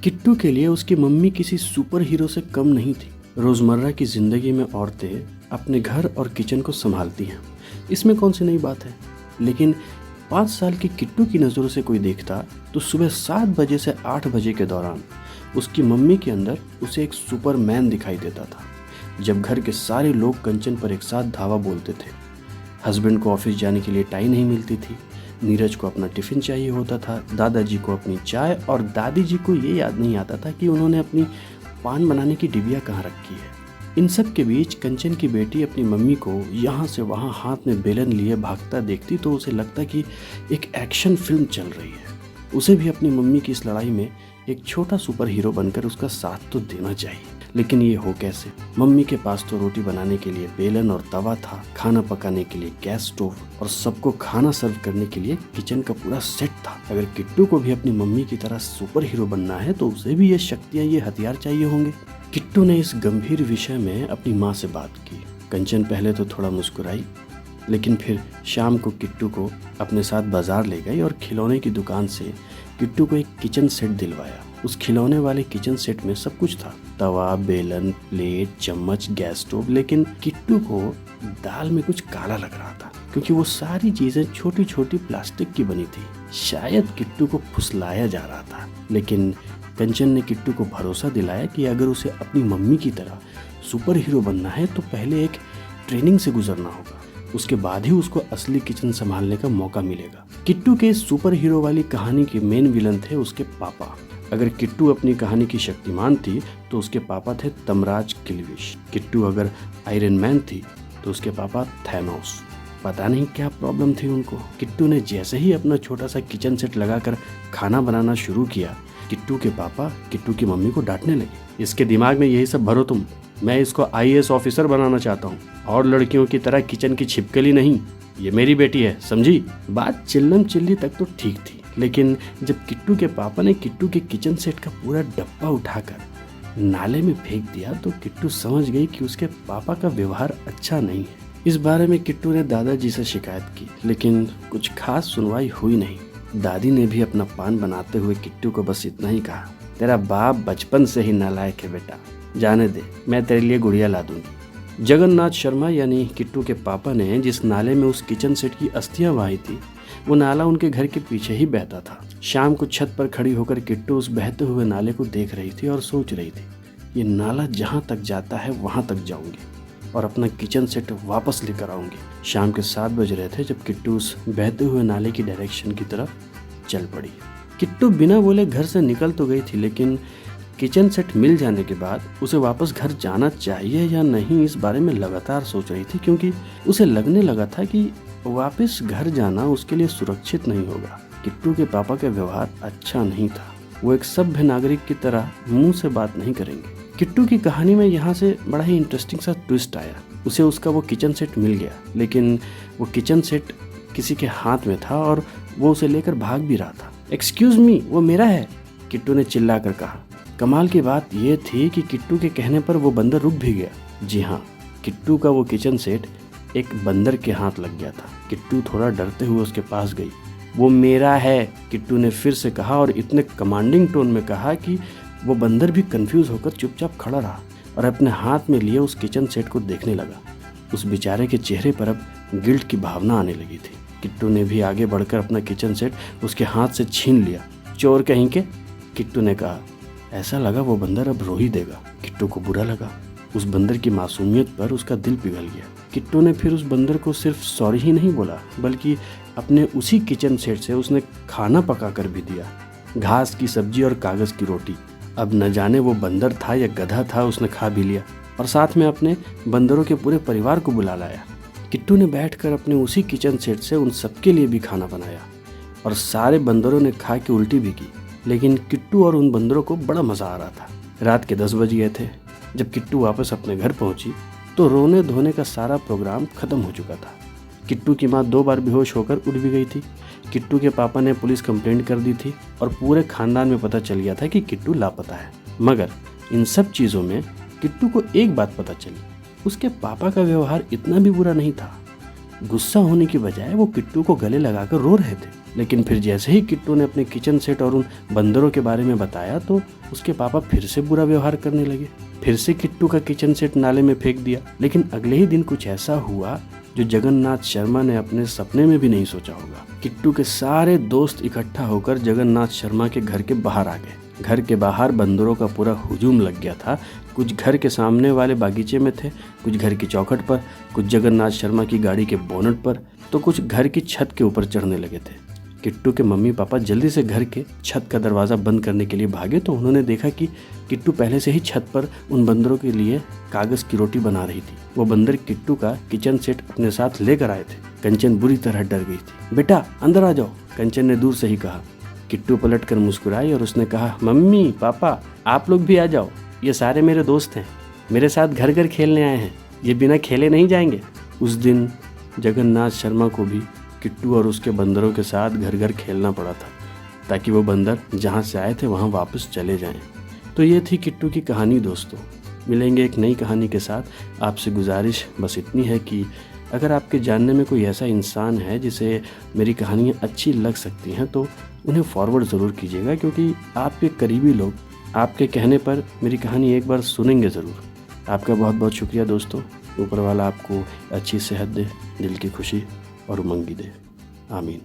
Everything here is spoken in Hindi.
किट्टू के लिए उसकी मम्मी किसी सुपर हीरो से कम नहीं थी। रोजमर्रा की जिंदगी में औरतें अपने घर और किचन को संभालती हैं, इसमें कौन सी नई बात है। लेकिन 5 साल की किट्टू की नज़रों से कोई देखता तो सुबह 7 बजे से 8 बजे के दौरान उसकी मम्मी के अंदर उसे एक सुपरमैन दिखाई देता था। जब घर के सारे लोग कंचन पर एक साथ धावा बोलते थे, हस्बैंड को ऑफिस जाने के लिए टाइम नहीं मिलती थी, नीरज को अपना टिफ़िन चाहिए होता था, दादाजी को अपनी चाय और दादी जी को ये याद नहीं आता था कि उन्होंने अपनी पान बनाने की डिबिया कहाँ रखी है। इन सब के बीच कंचन की बेटी अपनी मम्मी को यहाँ से वहाँ हाथ में बेलन लिए भागता देखती तो उसे लगता कि एक एक्शन फिल्म चल रही है। उसे भी अपनी मम्मी की इस लड़ाई में एक छोटा सुपर हीरो बनकर उसका साथ तो देना चाहिए। लेकिन ये हो कैसे? मम्मी के पास तो रोटी बनाने के लिए बेलन और तवा था, खाना पकाने के लिए गैस स्टोव और सबको खाना सर्व करने के लिए किचन का पूरा सेट था। अगर किट्टू को भी अपनी मम्मी की तरह सुपर हीरो बनना है तो उसे भी ये शक्तियाँ, ये हथियार चाहिए होंगे। किट्टू ने इस गंभीर विषय में अपनी माँ से बात की। कंचन पहले तो थोड़ा मुस्कुराई, लेकिन फिर शाम को किट्टू को अपने साथ बाजार ले गई और खिलौने की दुकान से किट्टू को एक किचन सेट दिलवाया। उस खिलौने वाले किचन सेट में सब कुछ था, तवा, बेलन, प्लेट, चम्मच, गैस स्टोव। लेकिन किट्टू को दाल में कुछ काला लग रहा था, क्योंकि वो सारी चीजें छोटी छोटी प्लास्टिक की बनी थी। शायद किट्टू को फुसलाया जा रहा था। लेकिन कंचन ने किट्टू को भरोसा दिलाया कि अगर उसे अपनी मम्मी की तरह सुपर हीरो बनना है तो पहले एक ट्रेनिंग से गुजरना होगा, उसके बाद ही उसको असली किचन संभालने का मौका मिलेगा। किट्टू के सुपर हीरो वाली कहानी के मेन विलन थे उसके पापा। अगर किट्टू अपनी कहानी की शक्तिमान थी तो उसके पापा थे तमराज किल्विश। किट्टू अगर आयरन मैन थी तो उसके पापा थैनोस। पता नहीं क्या प्रॉब्लम थी उनको। किट्टू ने जैसे ही अपना छोटा सा किचन सेट लगाकर खाना बनाना शुरू किया, किट्टू के पापा किट्टू की मम्मी को डांटने लगे। इसके दिमाग में यही सब भरो तुम, मैं इसको IAS ऑफिसर बनाना चाहता हूँ और लड़कियों की तरह किचन की छिपकली नहीं। ये मेरी बेटी है, समझी? बात चिल्लम चिल्ली तक तो ठीक थी, लेकिन जब किट्टू के पापा ने किट्टू के किचन सेट का पूरा डब्बा उठाकर नाले में फेंक दिया तो किट्टू समझ गई कि उसके पापा का व्यवहार अच्छा नहीं है। इस बारे में किट्टू ने दादाजी से शिकायत की, लेकिन कुछ खास सुनवाई हुई नहीं। दादी ने भी अपना पान बनाते हुए किट्टू को बस इतना ही कहा, तेरा बाप बचपन से ही नालायक है बेटा, जाने दे, मैं तेरे लिए गुड़िया ला दूंगी। जगन्नाथ शर्मा यानी किट्टू के पापा ने जिस नाले में उस किचन सेट की अस्थियां बहाई थी, वो नाला उनके घर के पीछे ही बहता था। शाम को छत पर खड़ी होकर किट्टू उस बहते हुए नाले को देख रही थी और सोच रही थी, ये नाला जहाँ तक जाता है वहाँ तक जाऊंगी और अपना किचन सेट वापस लेकर आऊंगी। शाम के 7 बज रहे थे जब किट्टू उस बहते हुए नाले की डायरेक्शन की तरफ चल पड़ी। किट्टू बिना बोले घर से निकल तो गई थी, लेकिन किचन सेट मिल जाने के बाद उसे वापस घर जाना चाहिए या नहीं, इस बारे में लगातार सोच रही थी, क्योंकि उसे लगने लगा था कि वापस घर जाना उसके लिए सुरक्षित नहीं होगा। किट्टू के पापा का व्यवहार अच्छा नहीं था। वो एक सभ्य नागरिक की तरह मुंह से बात नहीं करेंगे। किट्टू की कहानी में यहाँ से बड़ा ही इंटरेस्टिंग सा ट्विस्ट आया। उसे उसका वो किचन सेट मिल गया, लेकिन वो किचन सेट किसी के हाथ में था और वो उसे लेकर भाग भी रहा था। एक्सक्यूज मी, वो मेरा है, किट्टू ने चिल्लाकर कहा। कमाल की बात यह थी कि किट्टू के कहने पर वो बंदर रुक भी गया। जी हाँ, किट्टू का वो किचन सेट एक बंदर के हाथ लग गया था। किट्टू थोड़ा डरते हुए उसके पास गई। वो मेरा है, किट्टू ने फिर से कहा और इतने कमांडिंग टोन में कहा कि वो बंदर भी कंफ्यूज होकर चुपचाप खड़ा रहा और अपने हाथ में लिए उस किचन सेट को देखने लगा। उस बेचारे के चेहरे पर अब गिल्ट की भावना आने लगी थी। किट्टू ने भी आगे बढ़कर अपना किचन सेट उसके हाथ से छीन लिया। चोर कहीं के, किट्टू ने कहा। ऐसा लगा वो बंदर अब रो ही देगा। किट्टू को बुरा लगा। उस बंदर की मासूमियत पर उसका दिल पिघल गया। किट्टू ने फिर उस बंदर को सिर्फ सॉरी ही नहीं बोला, बल्कि अपने उसी किचन सेट से उसने खाना पका कर भी दिया, घास की सब्जी और कागज की रोटी। अब न जाने वो बंदर था या गधा था, उसने खा भी लिया और साथ में अपने बंदरों के पूरे परिवार को बुला लाया। किट्टू ने बैठकर अपने उसी किचन सेट से उन सबके लिए भी खाना बनाया और सारे बंदरों ने खा के उल्टी भी की। लेकिन किट्टू और उन बंदरों को बड़ा मजा आ रहा था। रात के 10 बज गए थे। जब किट्टू वापस अपने घर पहुंची तो रोने धोने का सारा प्रोग्राम खत्म हो चुका था। किट्टू की माँ 2 बार बेहोश होकर उठ भी गई थी। किट्टू के पापा ने पुलिस कंप्लेंट कर दी थी और पूरे खानदान में पता चल गया था कि किट्टू लापता है। मगर इन सब चीज़ों में किट्टू को एक बात पता चली, उसके पापा का व्यवहार इतना भी बुरा नहीं था। गुस्सा होने की बजाय वो किट्टू को गले लगाकर रो रहे थे। लेकिन फिर जैसे ही किट्टू ने अपने किचन सेट और उन बंदरों के बारे में बताया तो उसके पापा फिर से बुरा व्यवहार करने लगे। फिर से किट्टू का किचन सेट नाले में फेंक दिया। लेकिन अगले ही दिन कुछ ऐसा हुआ जो जगन्नाथ शर्मा ने अपने सपने में भी नहीं सोचा होगा। किट्टू के सारे दोस्त इकट्ठा होकर जगन्नाथ शर्मा के घर के बाहर आ गए। घर के बाहर बंदरों का पूरा हुजूम लग गया था। कुछ घर के सामने वाले बागीचे में थे, कुछ घर की चौखट पर, कुछ जगन्नाथ शर्मा की गाड़ी के बोनट पर, तो कुछ घर की छत के ऊपर चढ़ने लगे थे। किट्टू के मम्मी पापा जल्दी से घर के छत का दरवाज़ा बंद करने के लिए भागे तो उन्होंने देखा कि किट्टू पहले से ही छत पर उन बंदरों के लिए कागज़ की रोटी बना रही थी। वो बंदर किट्टू का किचन सेट अपने साथ लेकर आए थे। कंचन बुरी तरह डर गई थी। बेटा अंदर आ जाओ, कंचन ने दूर से ही कहा। किट्टू पलट कर मुस्कुराई और उसने कहा, मम्मी पापा आप लोग भी आ जाओ, ये सारे मेरे दोस्त हैं, मेरे साथ घर घर खेलने आए हैं, ये बिना खेले नहीं जाएंगे। उस दिन जगन्नाथ शर्मा को भी किट्टू और उसके बंदरों के साथ घर घर खेलना पड़ा था ताकि वो बंदर जहाँ से आए थे वहाँ वापस चले जाएं। तो ये थी किट्टू की कहानी दोस्तों। मिलेंगे एक नई कहानी के साथ। आपसे गुजारिश बस इतनी है कि अगर आपके जानने में कोई ऐसा इंसान है जिसे मेरी कहानियाँ अच्छी लग सकती हैं तो उन्हें फॉरवर्ड ज़रूर कीजिएगा, क्योंकि आपके करीबी लोग आपके कहने पर मेरी कहानी एक बार सुनेंगे ज़रूर। आपका बहुत बहुत शुक्रिया दोस्तों। ऊपर वाला आपको अच्छी सेहत दे, दिल की खुशी और उमंगी दे। आमीन।